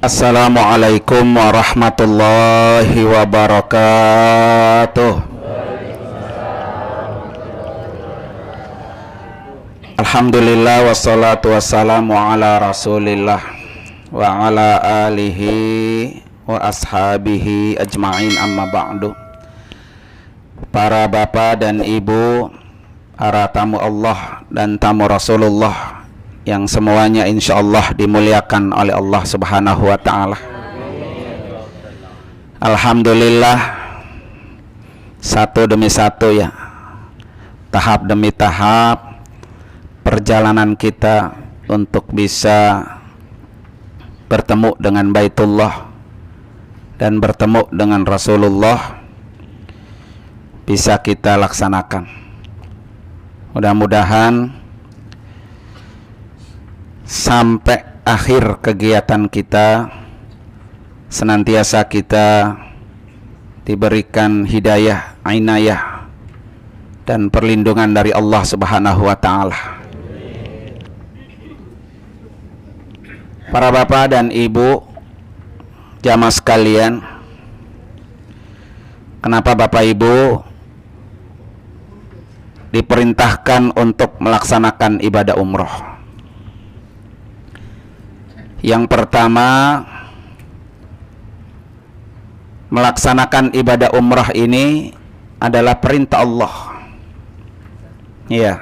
Assalamualaikum warahmatullahi wabarakatuh. Alhamdulillah wassalatu wassalamu ala rasulillah wa ala alihi wa ashabihi ajma'in, amma ba'du. Para bapak dan ibu, para tamu Allah dan tamu Rasulullah yang semuanya insyaallah dimuliakan oleh Allah Subhanahu wa ta'ala. Alhamdulillah, satu demi satu ya, tahap demi tahap perjalanan kita untuk bisa bertemu dengan Baitullah dan bertemu dengan Rasulullah bisa kita laksanakan. Mudah-mudahan sampai akhir kegiatan kita senantiasa kita diberikan hidayah, inayah dan perlindungan dari Allah Subhanahu wa ta'ala. Para bapak dan ibu jamaah sekalian, kenapa bapak ibu diperintahkan untuk melaksanakan ibadah umroh? Yang pertama, melaksanakan ibadah umrah ini adalah perintah Allah. Ya,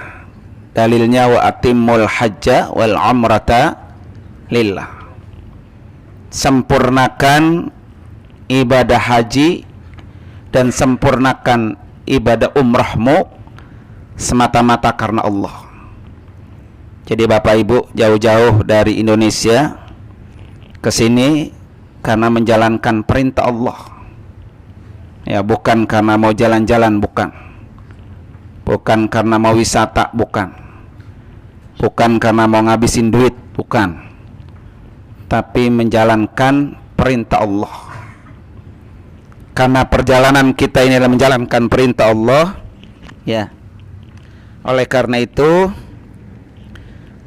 dalilnya wa atimmul hajja wal umrata lillah. Sempurnakan ibadah haji dan sempurnakan ibadah umrahmu semata-mata karena Allah. Jadi bapak ibu jauh-jauh dari Indonesia ke sini karena menjalankan perintah Allah. Ya, bukan karena mau jalan-jalan, bukan. Bukan karena mau wisata, bukan. Bukan karena mau ngabisin duit, bukan. Tapi menjalankan perintah Allah. Karena perjalanan kita ini adalah menjalankan perintah Allah, ya. Oleh karena itu,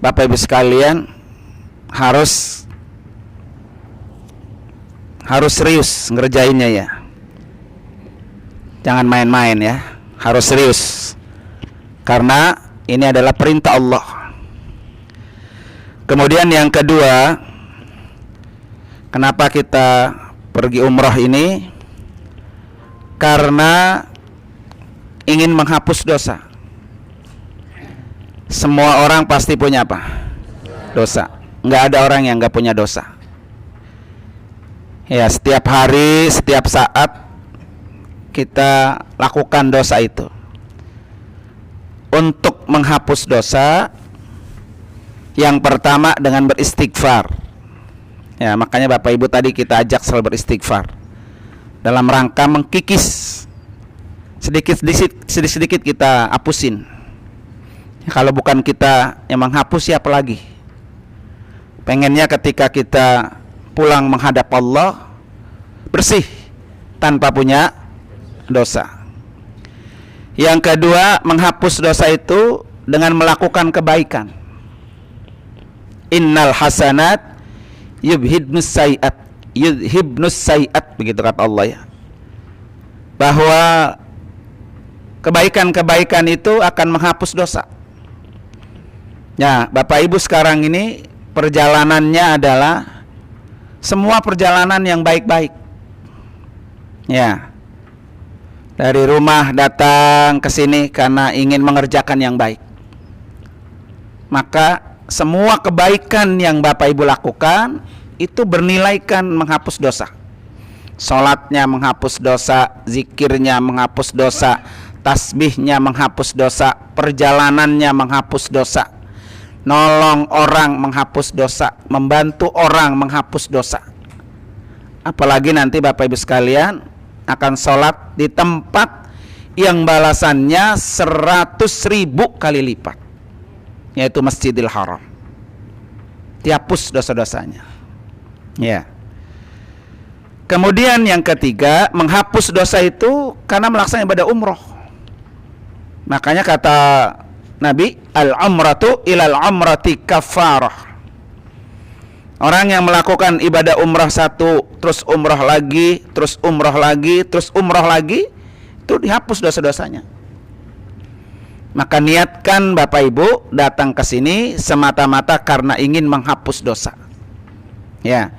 bapak ibu sekalian harus serius ngerjainnya ya. Jangan main-main ya, harus serius. Karena ini adalah perintah Allah. Kemudian yang kedua, kenapa kita pergi umrah ini? Karena ingin menghapus dosa. Semua orang pasti punya apa? Dosa. Nggak ada orang yang nggak punya dosa. Ya, setiap hari, setiap saat kita lakukan dosa itu. Untuk menghapus dosa, yang pertama dengan beristighfar. Ya, makanya bapak ibu tadi kita ajak selalu beristighfar dalam rangka mengkikis sedikit kita hapusin. Kalau bukan kita yang menghapus, siapa lagi? Pengennya ketika kita pulang menghadap Allah bersih tanpa punya dosa. Yang kedua, menghapus dosa itu dengan melakukan kebaikan. Innal hasanat yudhibnus sayiat, begitu kata Allah ya. Bahwa kebaikan-kebaikan itu akan menghapus dosa. Ya, bapak ibu sekarang ini perjalanannya adalah semua perjalanan yang baik-baik. Ya. Dari rumah datang ke sini karena ingin mengerjakan yang baik. Maka semua kebaikan yang bapak ibu lakukan itu bernilaikan menghapus dosa. Salatnya menghapus dosa, zikirnya menghapus dosa, tasbihnya menghapus dosa, perjalanannya menghapus dosa, nolong orang menghapus dosa, membantu orang menghapus dosa. Apalagi nanti bapak ibu sekalian akan sholat di tempat yang balasannya 100.000 kali lipat, yaitu Masjidil Haram. Dihapus dosa-dosanya. Ya. Kemudian yang ketiga, menghapus dosa itu karena melaksanakan ibadah umroh. Makanya kata Nabi, al-umratu ilal umrati kafarah. Orang yang melakukan ibadah umrah satu, terus umrah lagi, terus umrah lagi, terus umrah lagi, itu dihapus dosa-dosanya. Maka niatkan Bapak Ibu datang ke sini semata-mata karena ingin menghapus dosa. Ya.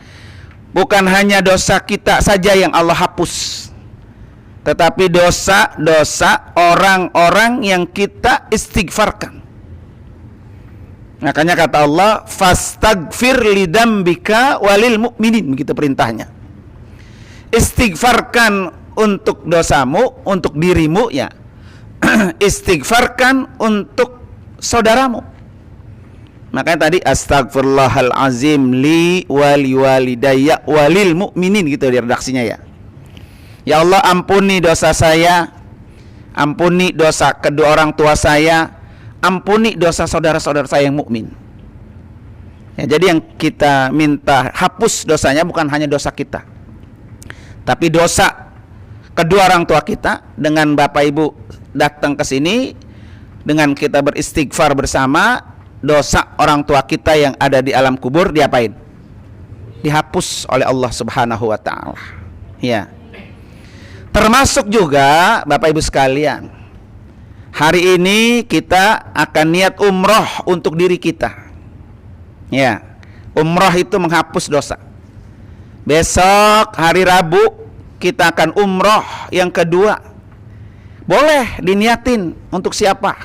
Bukan hanya dosa kita saja yang Allah hapus, tetapi dosa-dosa orang-orang yang kita istighfarkan. Makanya kata Allah, "Fastaghfir lidambika walil mu'minin", begitu perintahnya. Istighfarkan untuk dosamu, untuk dirimu ya. Istighfarkan untuk saudaramu. Makanya tadi astagfirullahal azim li wali walidayya walil mu'minin, gitu di redaksinya ya. Ya Allah, ampuni dosa saya, ampuni dosa kedua orang tua saya, ampuni dosa saudara-saudara saya yang mukmin. Ya, jadi yang kita minta hapus dosanya bukan hanya dosa kita, tapi dosa kedua orang tua kita. Dengan Bapak Ibu datang ke sini, dengan kita beristighfar bersama, dosa orang tua kita yang ada di alam kubur diapain? Dihapus oleh Allah Subhanahu wa taala. Ya. Termasuk juga Bapak Ibu sekalian, hari ini kita akan niat umroh untuk diri kita. Ya, umroh itu menghapus dosa. Besok hari Rabu kita akan umroh yang kedua. Boleh diniatin untuk siapa?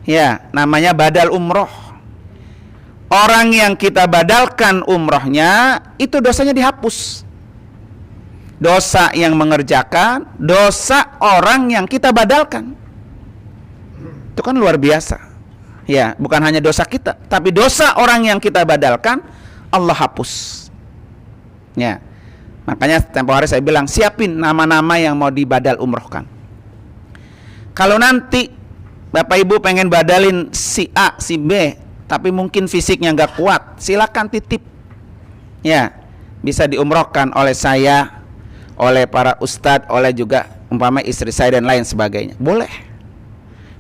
Ya, namanya badal umroh. Orang yang kita badalkan umrohnya, itu dosanya dihapus. Dosa yang mengerjakan, dosa orang yang kita badalkan. Itu kan luar biasa. Ya, bukan hanya dosa kita, tapi dosa orang yang kita badalkan Allah hapus. Ya. Makanya tempo hari saya bilang, siapin nama-nama yang mau dibadal umrohkan. Kalau nanti Bapak Ibu pengen badalin si A, si B, tapi mungkin fisiknya nggak kuat, silakan titip. Ya, bisa diumrohkan oleh saya, oleh para ustadz, oleh juga umpama istri saya dan lain sebagainya. Boleh.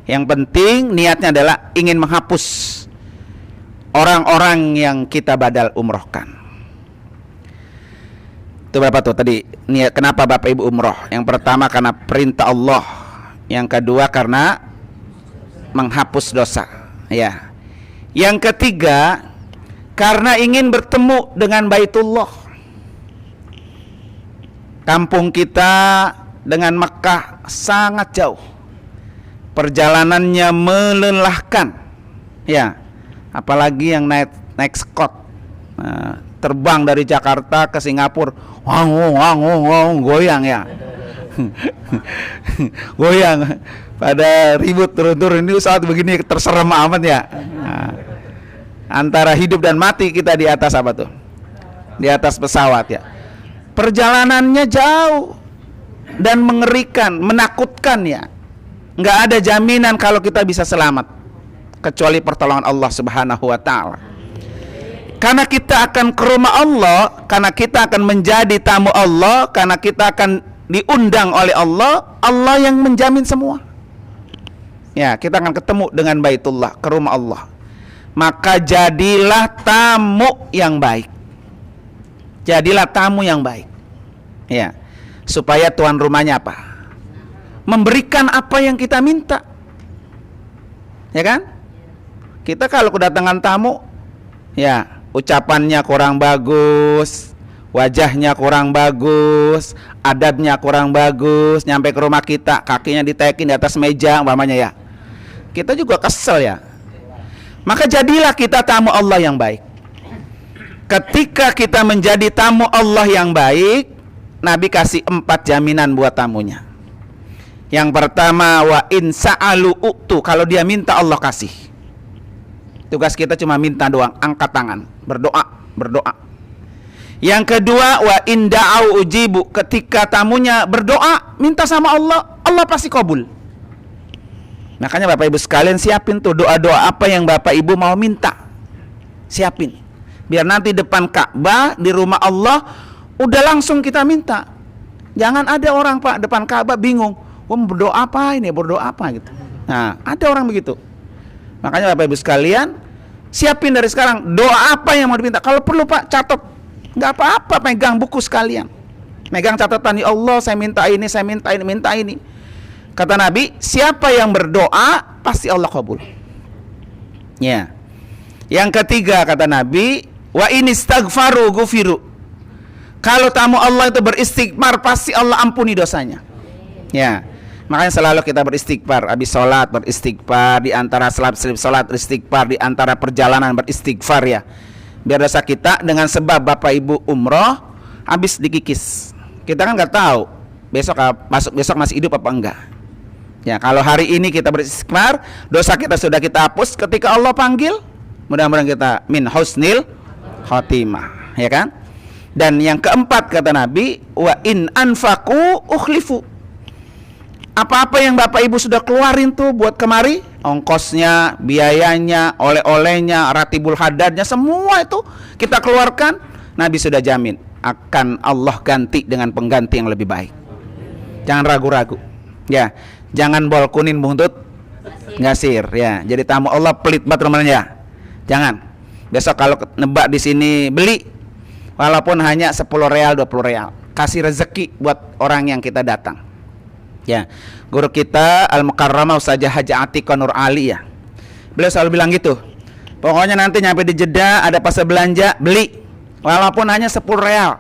Yang penting niatnya adalah ingin menghapus orang-orang yang kita badal umrohkan. Itu berapa tuh tadi niat? Kenapa Bapak Ibu umroh? Yang pertama karena perintah Allah, yang kedua karena menghapus dosa. Ya. Yang ketiga karena ingin bertemu dengan Baitullah. Kampung kita dengan Mekah sangat jauh, perjalanannya melelahkan, ya. Apalagi yang naik Scott, terbang dari Jakarta ke Singapura, goyang ya, goyang. Pada ribut turun-turun, ini saat begini terserem amat ya. Antara hidup dan mati kita di atas apa tuh? Di atas pesawat ya. Perjalanannya jauh dan mengerikan, menakutkan ya. Nggak ada jaminan kalau kita bisa selamat kecuali pertolongan Allah Subhanahu wa taala. Karena kita akan ke rumah Allah, karena kita akan menjadi tamu Allah, karena kita akan diundang oleh Allah, Allah yang menjamin semua. Ya, kita akan ketemu dengan Baitullah, ke rumah Allah. Maka jadilah tamu yang baik. Jadilah tamu yang baik. Ya. Supaya tuan rumahnya apa? Memberikan apa yang kita minta. Ya kan? Kita kalau kedatangan tamu, ya, ucapannya kurang bagus, wajahnya kurang bagus, adabnya kurang bagus, nyampe ke rumah kita kakinya ditekin di atas meja umpamanya ya. Kita juga kesel ya. Maka jadilah kita tamu Allah yang baik. Ketika kita menjadi tamu Allah yang baik, Nabi kasih 4 jaminan buat tamunya. Yang pertama, wa in sa'alu u'tu, kalau dia minta Allah kasih. Tugas kita cuma minta doang, angkat tangan, berdoa. Yang kedua, wa in da'au ujibu, ketika tamunya berdoa, minta sama Allah, Allah pasti kabul. Makanya Bapak Ibu sekalian siapin tuh doa-doa apa yang Bapak Ibu mau minta. Siapin. Biar nanti depan Ka'bah, di rumah Allah, udah langsung kita minta. Jangan ada orang Pak depan Ka'bah bingung, mau berdoa apa ini, berdoa apa gitu. Nah, ada orang begitu. Makanya Bapak Ibu sekalian, Siapin dari sekarang doa apa yang mau diminta. Kalau perlu Pak, catat. Nggak apa-apa, pegang buku sekalian. Megang catatan, ya Allah saya minta ini, saya minta ini, minta ini. Kata Nabi, siapa yang berdoa pasti Allah kabul. Ya. Yang ketiga kata Nabi, wa in istaghfaru gufiru. Kalau tamu Allah itu beristighfar pasti Allah ampuni dosanya. Ya. Makanya selalu kita beristighfar, habis sholat beristighfar, di antara sholat beristighfar, di antara perjalanan beristighfar ya. Biar dosa kita dengan sebab Bapak Ibu umroh habis dikikis. Kita kan nggak tahu besok masih hidup apa enggak. Ya, kalau hari ini kita beristighfar, dosa kita sudah kita hapus, ketika Allah panggil, mudah-mudahan kita min husnil khotimah, ya kan? Dan yang keempat kata Nabi, wa in anfaqu ukhlifu. Apa-apa yang Bapak Ibu sudah keluarin tuh buat kemari, ongkosnya, biayanya, oleh-olehnya, ratibul hadadnya, semua itu kita keluarkan, Nabi sudah jamin akan Allah ganti dengan pengganti yang lebih baik. Jangan ragu-ragu. Ya, jangan bol kuning buntut ngasir ya. Jadi tamu Allah pelit banget rumahnya. Jangan. Besok kalau nebak di sini beli walaupun hanya 10 real, 20 real. Kasih rezeki buat orang yang kita datang. Ya, guru kita Al-Mukarramah Ustazah Haji Atiqah Nur Ali ya. Beliau selalu bilang gitu. Pokoknya nanti nyampe di Jeddah ada pasar belanja, beli walaupun hanya 10 real.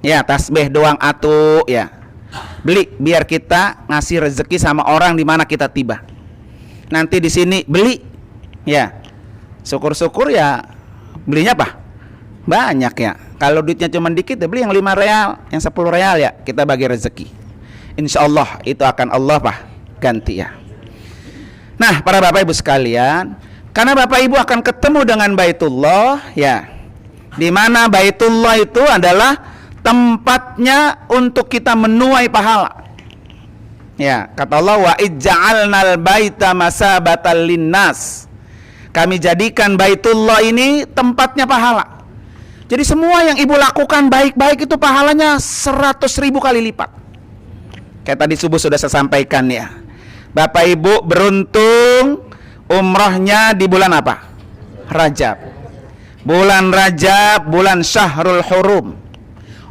Ya, tasbih doang atuh ya. Beli biar kita ngasih rezeki sama orang di mana kita tiba. Nanti di sini beli. Ya. Syukur-syukur ya belinya apa? Banyak ya. Kalau duitnya cuma dikit ya beli yang 5 real, yang 10 real ya, kita bagi rezeki. Insya Allah itu akan Allah ganti ya. Nah para Bapak Ibu sekalian, karena Bapak Ibu akan ketemu dengan Baitullah ya, di mana Baitullah itu adalah tempatnya untuk kita menuai pahala. Ya, kata Allah, wa ij'alnal baita masabatan linnas. Kami jadikan Baitullah ini tempatnya pahala. Jadi semua yang ibu lakukan baik-baik itu pahalanya 100.000 kali lipat. Kayak tadi subuh sudah saya sampaikan ya. Bapak Ibu beruntung umrohnya di bulan apa? Rajab. Bulan Rajab, bulan Syahrul Hurum.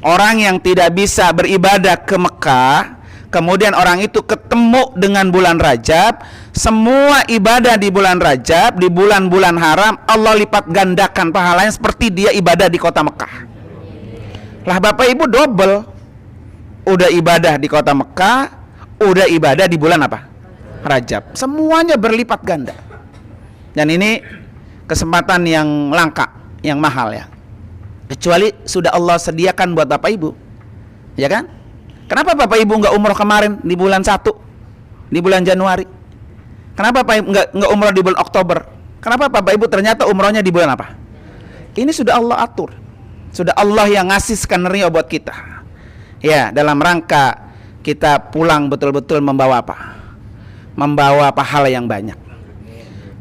Orang yang tidak bisa beribadah ke Mekah, kemudian orang itu ketemu dengan bulan Rajab, semua ibadah di bulan Rajab, di bulan-bulan haram, Allah lipat gandakan pahalanya seperti dia ibadah di kota Mekah. Lah Bapak Ibu double. Udah ibadah di kota Mekah, udah ibadah di bulan apa? Rajab. Semuanya berlipat ganda. Dan ini kesempatan yang langka, yang mahal ya. Kecuali sudah Allah sediakan buat Bapak Ibu. Ya kan? Kenapa Bapak Ibu nggak umroh kemarin di bulan 1? Di bulan Januari? Kenapa Bapak Ibu nggak umroh di bulan Oktober? Kenapa Bapak Ibu ternyata umrohnya di bulan apa? Ini sudah Allah atur. Sudah Allah yang ngasih skenario buat kita. Ya, dalam rangka kita pulang betul-betul membawa apa? Membawa pahala yang banyak.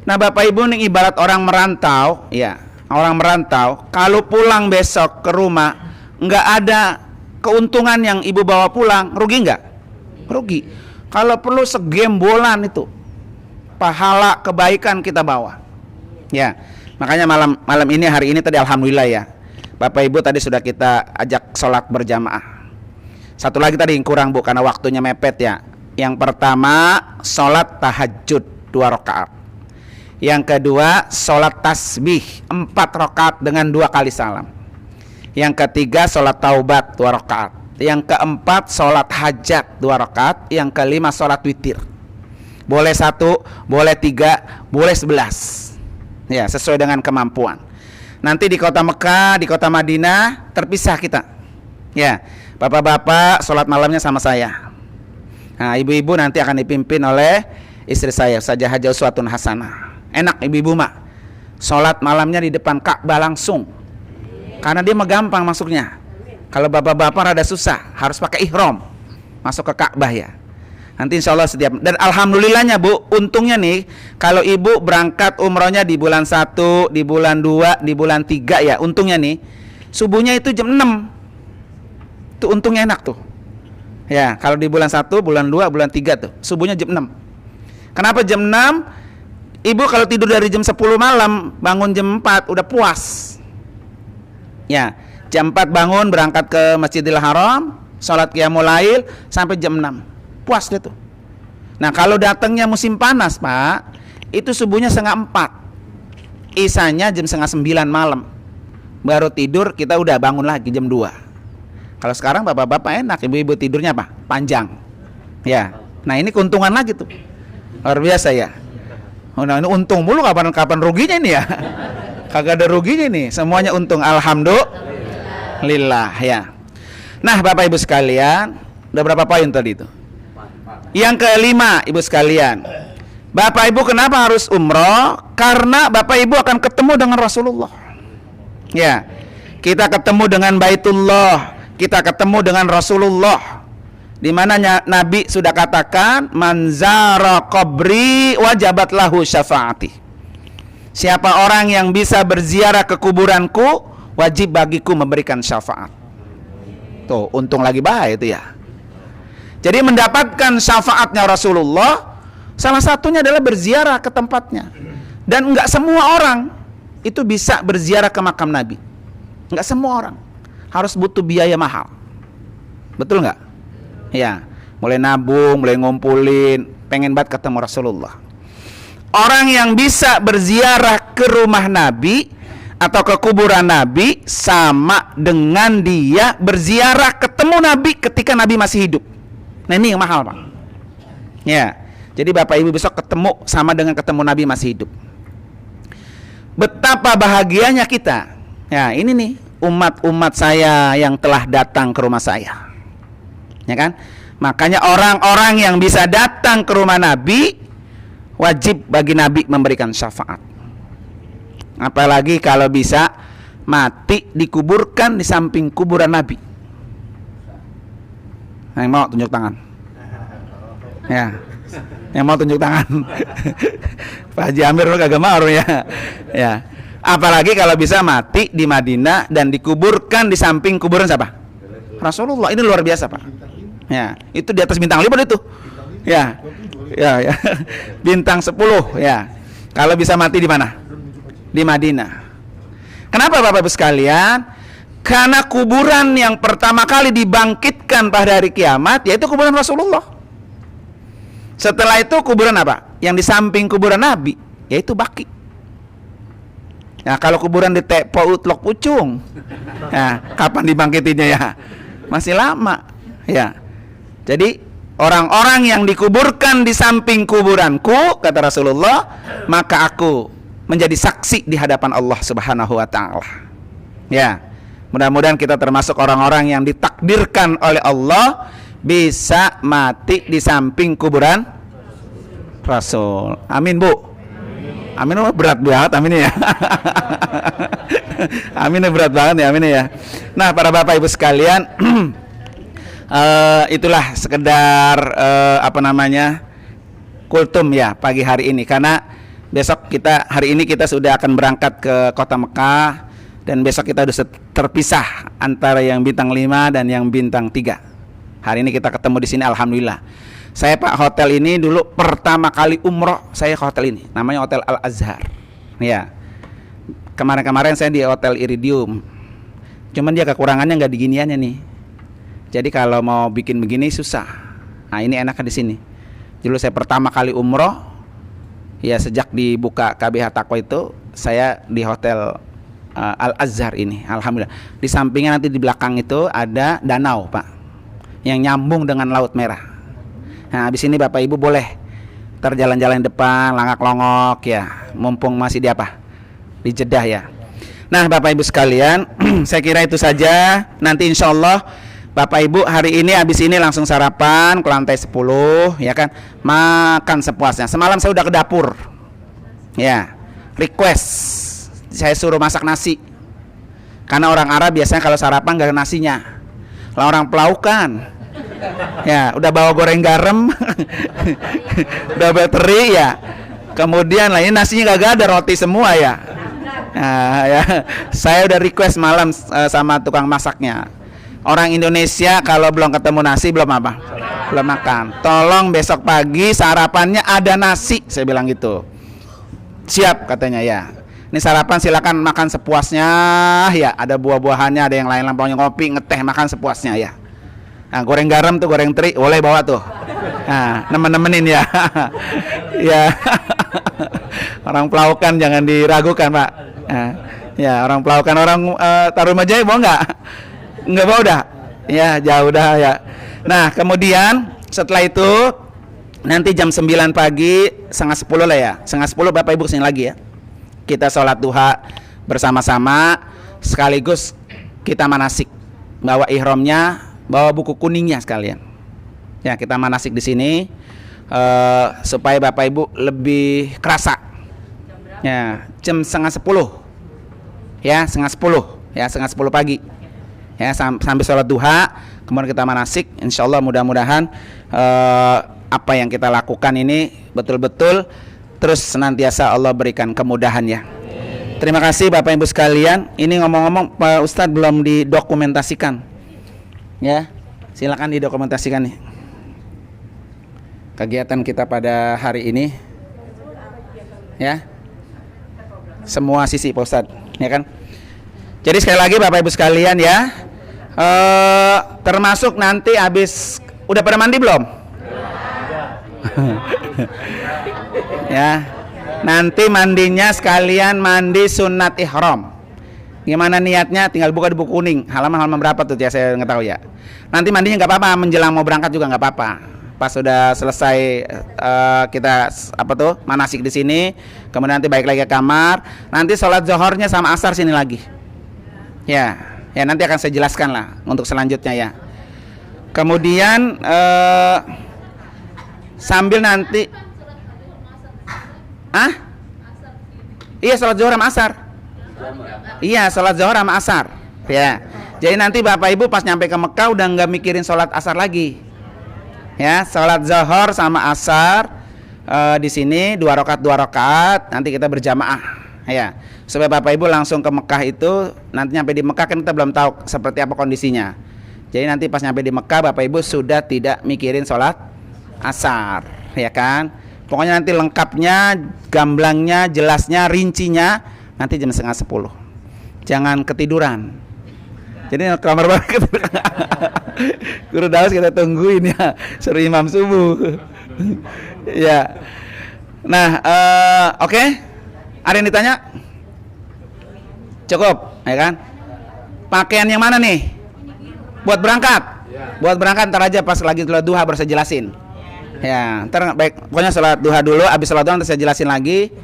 Nah, Bapak Ibu ini ibarat orang merantau, ya. Orang merantau, kalau pulang besok ke rumah nggak ada keuntungan yang ibu bawa pulang, rugi nggak? Rugi. Kalau perlu segembolan itu pahala kebaikan kita bawa. Ya. Makanya malam ini hari ini tadi alhamdulillah ya. Bapak Ibu tadi sudah kita ajak sholat berjamaah. Satu lagi tadi yang kurang Bu, karena waktunya mepet ya. Yang pertama sholat tahajud 2 rakaat. Yang kedua sholat tasbih 4 rakaat dengan 2 kali salam. Yang ketiga sholat taubat 2 rakaat. Yang keempat sholat hajat 2 rakaat. Yang kelima sholat witir. Boleh 1, boleh 3, boleh 11. Ya, sesuai dengan kemampuan. Nanti di kota Mekah, di kota Madinah terpisah kita. Ya, bapak-bapak sholat malamnya sama saya. Nah, ibu-ibu nanti akan dipimpin oleh istri saya, Ustazah Haji Uswatun Hasanah. Enak ibu-ibu mah, sholat malamnya di depan Ka'bah langsung. Karena dia mah gampang masuknya. Kalau bapak-bapak rada susah, harus pakai ihram masuk ke Ka'bah ya. Nanti insya Allah setiap. Dan alhamdulillahnya Bu, untungnya nih, kalau ibu berangkat umrohnya di bulan 1, di bulan 2, di bulan 3 ya, untungnya nih, subuhnya itu jam 6. Itu untungnya enak tuh. Ya, kalau di bulan 1, bulan 2, bulan 3 tuh subuhnya jam 6. Kenapa jam 6? Ibu kalau tidur dari jam 10 malam, bangun jam 4 udah puas. Ya, jam 4 bangun berangkat ke Masjidil Haram, sholat qiyamul lail sampai jam 6. Puas deh tuh. Nah, kalau datangnya musim panas, Pak, itu subuhnya setengah 4. Isanya jam setengah 9 malam. Baru tidur kita udah bangun lagi jam 2. Kalau sekarang bapak-bapak enak, ibu-ibu tidurnya apa? Panjang. Ya. Nah, ini keuntungan lagi tuh. Luar biasa ya. Oh, nah, ini untung mulu, kapan ruginya ini ya? Kagak ada ruginya nih, semuanya untung. Alhamdulillah ya. Nah, Bapak Ibu sekalian, udah berapa poin tadi itu? Yang kelima, Ibu sekalian. Bapak Ibu kenapa harus umroh? Karena Bapak Ibu akan ketemu dengan Rasulullah. Ya. Kita ketemu dengan Baitullah, kita ketemu dengan Rasulullah. Di mana Nabi sudah katakan, man zara qabri wajabat lahu syafaati. Siapa orang yang bisa berziarah ke kuburanku, wajib bagiku memberikan syafaat. Tuh, untung lagi baik itu ya. Jadi mendapatkan syafaatnya Rasulullah, salah satunya adalah berziarah ke tempatnya. Dan enggak semua orang itu bisa berziarah ke makam Nabi. Enggak semua orang. Harus butuh biaya mahal. Betul enggak? Ya, mulai nabung, mulai ngumpulin, pengen banget ketemu Rasulullah. Orang yang bisa berziarah ke rumah Nabi atau ke kuburan Nabi sama dengan dia berziarah ketemu Nabi ketika Nabi masih hidup. Nah, ini yang mahal, Pak. Ya, jadi Bapak Ibu besok ketemu sama dengan ketemu Nabi masih hidup. Betapa bahagianya kita. Ya, ini nih umat-umat saya yang telah datang ke rumah saya. Ya kan? Makanya orang-orang yang bisa datang ke rumah Nabi, wajib bagi Nabi memberikan syafaat. Apalagi kalau bisa mati dikuburkan di samping kuburan Nabi. Yang mau tunjuk tangan? Ya, yang mau tunjuk tangan? Pak Haji Amir lu kagak mau ya. Ya. Apalagi kalau bisa mati di Madinah dan dikuburkan di samping kuburan siapa? Rasulullah. Ini luar biasa, Pak. Ya, itu di atas bintang 5 itu. Ya. Ya. Bintang 10 ya. Kalau bisa mati di mana? Di Madinah. Kenapa Bapak Ibu sekalian? Karena kuburan yang pertama kali dibangkitkan pada hari kiamat yaitu kuburan Rasulullah. Setelah itu kuburan apa? Yang di samping kuburan Nabi, yaitu Baqi. Nah, kalau kuburan di Tepo Utlok Pucung, nah, kapan dibangkitinnya ya? Masih lama. Ya. Jadi orang-orang yang dikuburkan di samping kuburanku, kata Rasulullah, maka aku menjadi saksi di hadapan Allah Subhanahu wa taala. Ya. Mudah-mudahan kita termasuk orang-orang yang ditakdirkan oleh Allah bisa mati di samping kuburan Rasul. Amin, Bu. Amin, berat banget amin ya. Amin berat banget ya, amin ya. Nah, para Bapak Ibu sekalian, itulah sekedar kultum ya pagi hari ini, karena besok hari ini kita sudah akan berangkat ke kota Mekah, dan besok kita sudah terpisah antara yang bintang 5 dan yang bintang 3. Hari ini kita ketemu di sini, alhamdulillah. Saya Pak, hotel ini dulu pertama kali umroh saya ke hotel ini, namanya Hotel Al Azhar. Ya. Kemarin-kemarin saya di Hotel Iridium. Cuman dia kekurangannya nggak di giniannya nih. Jadi kalau mau bikin begini susah. Nah, ini enaknya di sini. Dulu saya pertama kali umroh, ya sejak dibuka KBH Taqwa itu, saya di Hotel Al Azhar ini, alhamdulillah. Di sampingnya nanti di belakang itu ada danau, Pak, yang nyambung dengan Laut Merah. Nah, habis ini Bapak Ibu boleh terjalan-jalan depan, langak-longok ya, mumpung masih di di Jeddah ya. Nah, Bapak Ibu sekalian, saya kira itu saja. Nanti insya Allah Bapak Ibu hari ini habis ini langsung sarapan ke lantai 10 ya kan, makan sepuasnya. Semalam saya udah ke dapur ya, request saya suruh masak nasi, karena orang Arab biasanya kalau sarapan gak ada nasinya. Lah orang pelaukan ya udah bawa goreng garam udah bateri ya, kemudian lah ini nasinya gak ada, roti semua ya. Nah, ya saya udah request malam sama tukang masaknya, orang Indonesia kalau belum ketemu nasi belum belum makan, tolong besok pagi sarapannya ada nasi, saya bilang gitu. Siap katanya ya. Ini sarapan silakan makan sepuasnya ya. Ada buah-buahannya, ada yang lain lampaunya ngopi, ngeteh, makan sepuasnya ya. Nah, goreng garam tuh, goreng teri, boleh bawa tuh. Nah, nemenin ya. Ya. Orang pelaukan jangan diragukan, Pak. Nah, ya, orang pelaukan, orang Tarumajaya bawa nggak? Nggak bawa dah. Ya, jauh dah ya. Nah, kemudian setelah itu nanti jam 9 pagi, setengah 10 lah ya. Setengah 10 Bapak Ibu kesini lagi ya. Kita sholat duha bersama-sama, sekaligus kita manasik. Bawa ihramnya, bawa buku kuningnya sekalian. Ya, kita manasik di sini supaya Bapak Ibu lebih kerasa. Ya, jam setengah 10. Ya, setengah 10. Ya, setengah 10 pagi. Ya, sambil sholat duha, kemudian kita manasik. Insyaallah mudah-mudahan apa yang kita lakukan ini betul-betul terus senantiasa Allah berikan kemudahan ya. Terima kasih Bapak Ibu sekalian. Ini ngomong-ngomong Pak Ustadz belum didokumentasikan. Ya, silakan didokumentasikan nih kegiatan kita pada hari ini. Ya, semua sisi Pak Ustadz, ya kan? Jadi sekali lagi Bapak Ibu sekalian ya, termasuk nanti habis udah pada mandi belum? Ya, nanti mandinya sekalian mandi sunat ihram. Gimana niatnya? Tinggal buka di buku kuning. Halaman berapa tuh ya, saya nggak tahu ya. Nanti mandinya nggak apa-apa, menjelang mau berangkat juga nggak apa-apa. Pas sudah selesai kita manasik di sini, kemudian nanti balik lagi ke kamar. Nanti sholat zohornya sama asar sini lagi. Ya nanti akan saya jelaskan lah untuk selanjutnya ya. Kemudian sambil nanti iya sholat zuhur sama asar. Iya, sholat zuhur sama asar. Ya. Jadi nanti Bapak Ibu pas nyampe ke Mekah udah nggak mikirin sholat asar lagi. Ya, sholat zuhur sama asar di sini 2 rakaat nanti kita berjamaah. Ya, supaya Bapak Ibu langsung ke Mekah itu nanti nyampe di Mekah kan kita belum tahu seperti apa kondisinya. Jadi nanti pas nyampe di Mekah Bapak Ibu sudah tidak mikirin sholat asar, ya kan? Pokoknya nanti lengkapnya, gamblangnya, jelasnya, rincinya nanti jam setengah 10. Jangan ketiduran. Jadi kamar banget. Guru daus kita tungguin ya, suruh imam subuh. Ya. Nah, oke. Ada yang ditanya? Cukup, ya kan? Pakaian yang mana nih? Buat berangkat. Buat berangkat ntar aja pas lagi sholat duha baru saya jelasin. Ya, ntar baik. Pokoknya sholat duha dulu, habis sholat duha nanti saya jelasin lagi.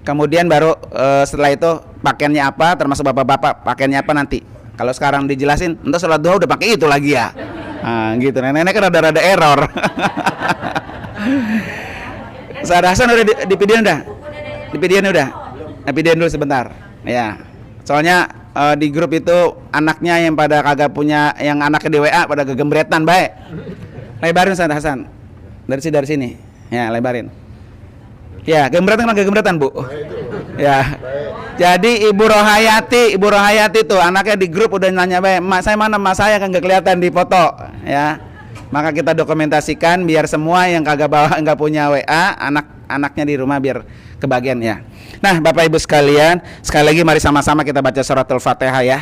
Kemudian baru setelah itu pakaiannya apa, termasuk bapak-bapak pakaiannya apa nanti. Kalau sekarang dijelasin, entar sholat duha udah pakai itu lagi ya. Nah, gitu. Nenek kan rada-rada error. Ustaz Hasan udah di videoin udah? Di videoin udah? Di videoin dulu sebentar. Ya. Soalnya di grup itu anaknya yang pada kagak punya, yang anaknya di WA pada gegembretan baik. Lebarin Ustaz Hasan. Dari sini. Ya, lebarin. Ya, gegembretan Bu. Ya. Jadi Ibu Rohayati tuh anaknya di grup udah nanya baik, "Mak saya mana? Mak saya kan nggak kelihatan di foto." Ya. Maka kita dokumentasikan biar semua yang kagak bawa, nggak punya WA, anak-anaknya di rumah biar kebagian ya. Nah, Bapak Ibu sekalian, sekali lagi mari sama-sama kita baca suratul Fatihah ya.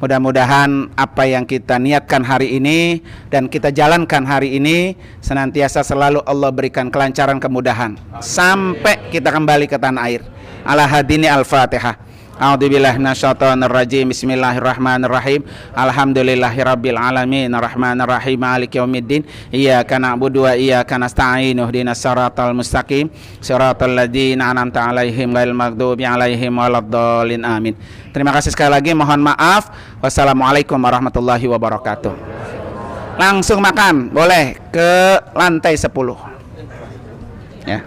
Mudah-mudahan apa yang kita niatkan hari ini dan kita jalankan hari ini senantiasa selalu Allah berikan kelancaran, kemudahan sampai kita kembali ke tanah air. Ala hadini al-Fatihah. A'udzubillahi minasyaitonir rajim. Bismillahirrahmanirrahim. Alhamdulillahirabbil alamin arrahmanir rahim maliki yaumiddin. Iyyaka na'budu wa iyyaka nasta'in. Ihdinas siratal mustaqim. Siratal ladzina an'amta 'alaihim ghairil maghdubi 'alaihim waladdallin. Amin. Terima kasih sekali lagi, mohon maaf. Wassalamualaikum warahmatullahi wabarakatuh. Langsung makan, boleh ke lantai 10. Ya.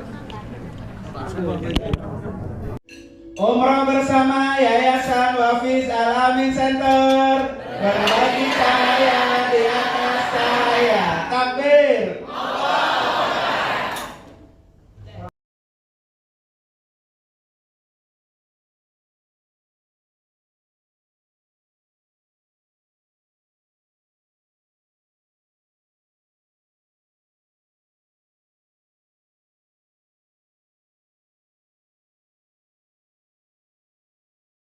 Umrah bersama Yayasan Wafiz Al-Amin Center berbagi cahaya